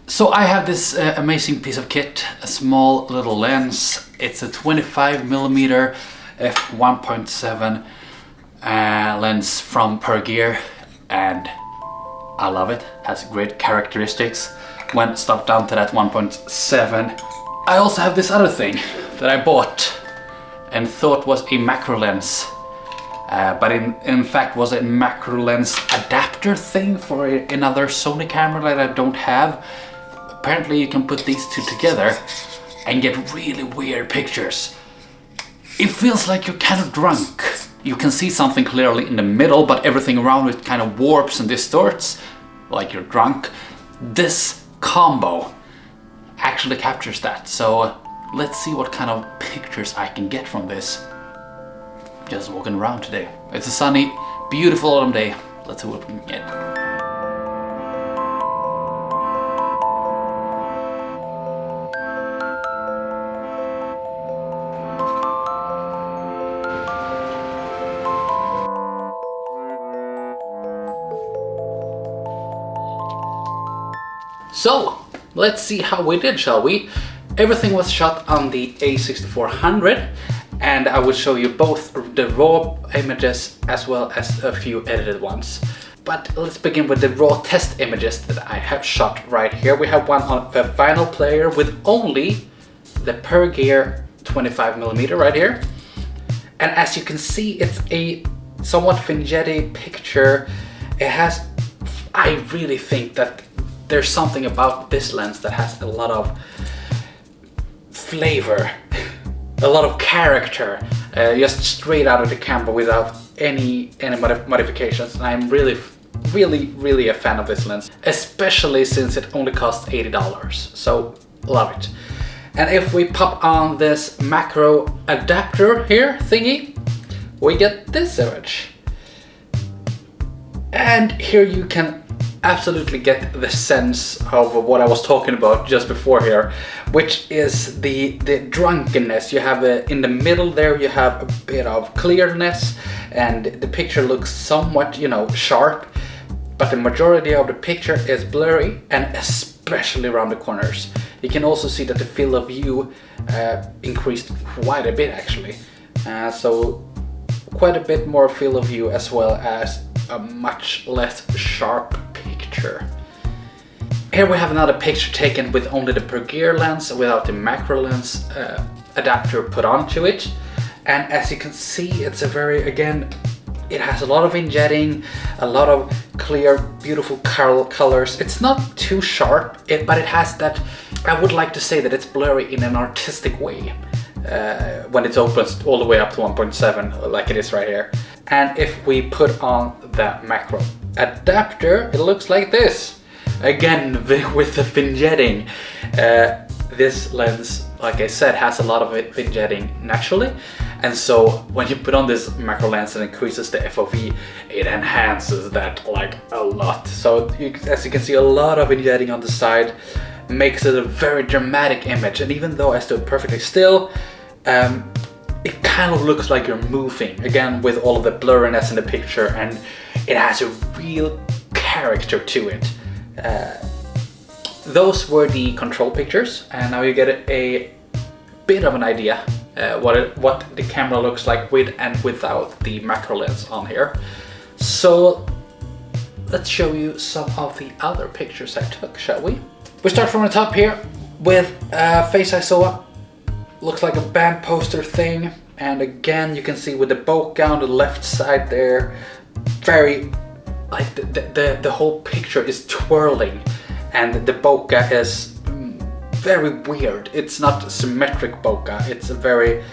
So I have this amazing piece of kit, a small little lens. It's a 25mm f1.7 lens from Pergear, and I love it. Has great characteristics when stopped down to that 1.7. I also have this other thing that I bought and thought was a macro lens, but in fact was a macro lens adapter thing for another Sony camera that I don't have. Apparently you can put these two together and get really weird pictures. It feels like you're kind of drunk. You can see something clearly in the middle, but everything around it kind of warps and distorts, like you're drunk. This combo actually captures that. So let's see what kind of pictures I can get from this. Just walking around today. It's a sunny, beautiful autumn day. Let's see what we can get. So, let's see how we did, shall we? Everything was shot on the A6400, and I will show you both the raw images as well as a few edited ones. But let's begin with the raw test images that I have shot right here. We have one on a vinyl player with only the Pergear 25mm right here. And as you can see, it's a somewhat vignette picture. It has, I really think that there's something about this lens that has a lot of flavor, a lot of character, just straight out of the camera without any modifications. And I'm really a fan of this lens, especially since it only costs $80. So love it. And if we pop on this macro adapter here thingy, we get this image. And here you can absolutely get the sense of what I was talking about just before here, which is the drunkenness. You have in the middle there, you have a bit of clearness, and the picture looks somewhat, sharp, but the majority of the picture is blurry, and especially around the corners. You can also see that the field of view increased quite a bit actually, so quite a bit more field of view as well as a much less sharp picture. Here we have another picture taken with only the Pergear lens without the macro lens adapter put onto it. And as you can see, it's a very, again, it has a lot of vignetting, a lot of clear, beautiful colors. It's not too sharp, but it has that, I would like to say that it's blurry in an artistic way. When it's opens all the way up to 1.7 like it is right here. And if we put on the macro adapter, it looks like this. Again, with the vignetting. This lens, like I said, has a lot of vignetting naturally. And so when you put on this macro lens and increases the FOV, it enhances that like a lot. So as you can see, a lot of vignetting on the side makes it a very dramatic image. And even though I stood perfectly still, it kind of looks like you're moving, again with all of the blurriness in the picture, and it has a real character to it. Those were the control pictures, and now you get a bit of an idea what the camera looks like with and without the macro lens on here. So let's show you some of the other pictures I took, shall we? We start from the top here with a face I saw. Looks like a band poster thing, and again you can see with the bokeh on the left side there, very like the whole picture is twirling, and the bokeh is very weird. It's not a symmetric bokeh. It's a very,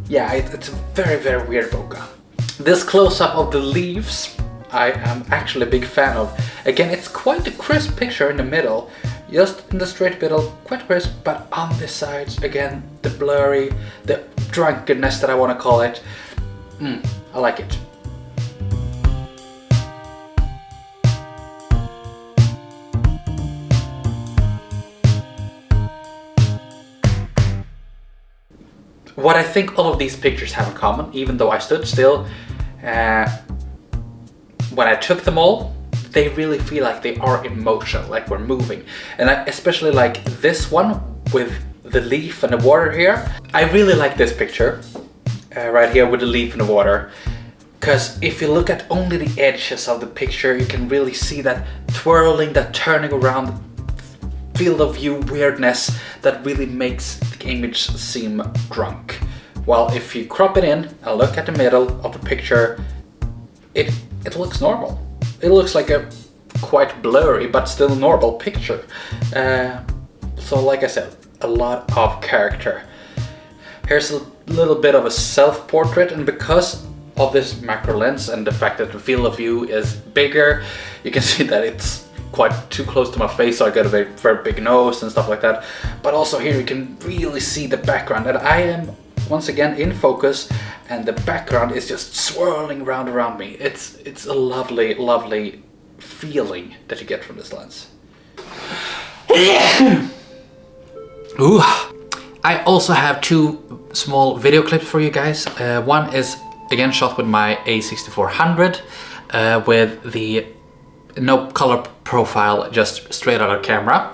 it's a very weird bokeh. This close-up of the leaves I am actually a big fan of. Again, it's quite a crisp picture in the middle. Just in the straight middle, quite crisp, but on the sides, again, the blurry, the drunkenness that I want to call it. I like it. What I think all of these pictures have in common, even though I stood still, when I took them all, they really feel like they are in motion, like we're moving. And I especially like this one with the leaf and the water here. I really like this picture right here with the leaf and the water, because if you look at only the edges of the picture, you can really see that twirling, that turning around field of view weirdness that really makes the image seem drunk. While if you crop it in and look at the middle of the picture, it looks normal. It looks like a quite blurry but still normal picture. So like I said, a lot of character. Here's a little bit of a self-portrait, and because of this macro lens and the fact that the field of view is bigger, you can see that it's quite too close to my face, so I got a very big nose and stuff like that. But also here you can really see the background, and I am once again in focus, and the background is just swirling around me. It's a lovely feeling that you get from this lens. Ooh. I also have two small video clips for you guys. One is again shot with my A6400 with the no color profile, just straight out of camera.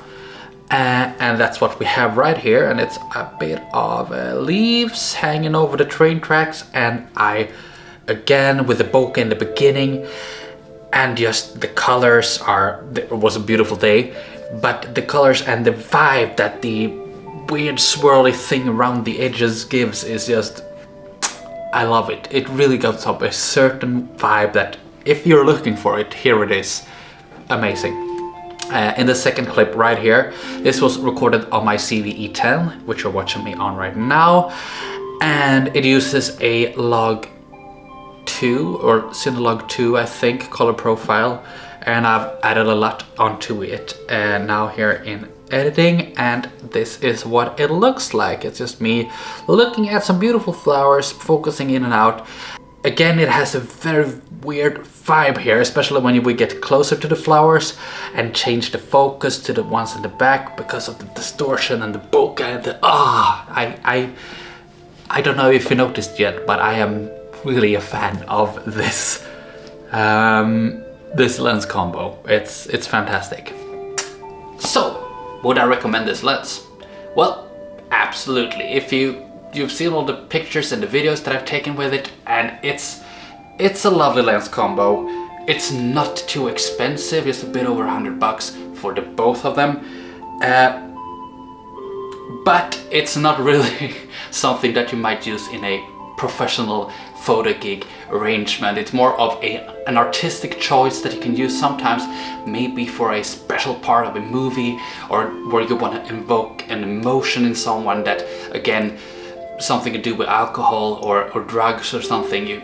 And that's what we have right here, and it's a bit of leaves hanging over the train tracks, and I again with the bokeh in the beginning, and just the colors are, it was a beautiful day, but the colors and the vibe that the weird swirly thing around the edges gives is just, I love it. It really gives up a certain vibe that if you're looking for it, here it is. Amazing. In the second clip right here, this was recorded on my CVE10, which you're watching me on right now, and it uses a log 2 or Cinelog 2, I think, color profile, and I've added a lot onto it now here in editing, and this is what it looks like. It's just me looking at some beautiful flowers, focusing in and out. Again, it has a very weird vibe here, especially when we get closer to the flowers and change the focus to the ones in the back because of the distortion and the bokeh and the I don't know if you noticed yet, but I am really a fan of this this lens combo. It's fantastic. So, would I recommend this lens? Well, absolutely. If you've seen all the pictures and the videos that I've taken with it, and it's a lovely lens combo. It's not too expensive, it's a bit over $100 for the both of them. But it's not really something that you might use in a professional photo gig arrangement. It's more of an artistic choice that you can use sometimes, maybe for a special part of a movie, or where you want to invoke an emotion in someone that, again, something to do with alcohol or drugs or something. You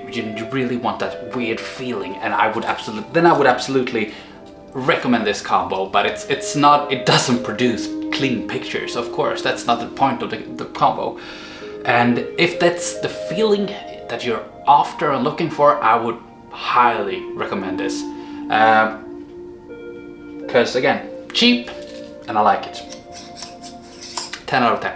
really want that weird feeling, and I would absolutely recommend this combo. But it doesn't produce clean pictures, of course. That's not the point of the combo. And if that's the feeling that you're after and looking for, I would highly recommend this. Because again, cheap, and I like it. 10 out of 10.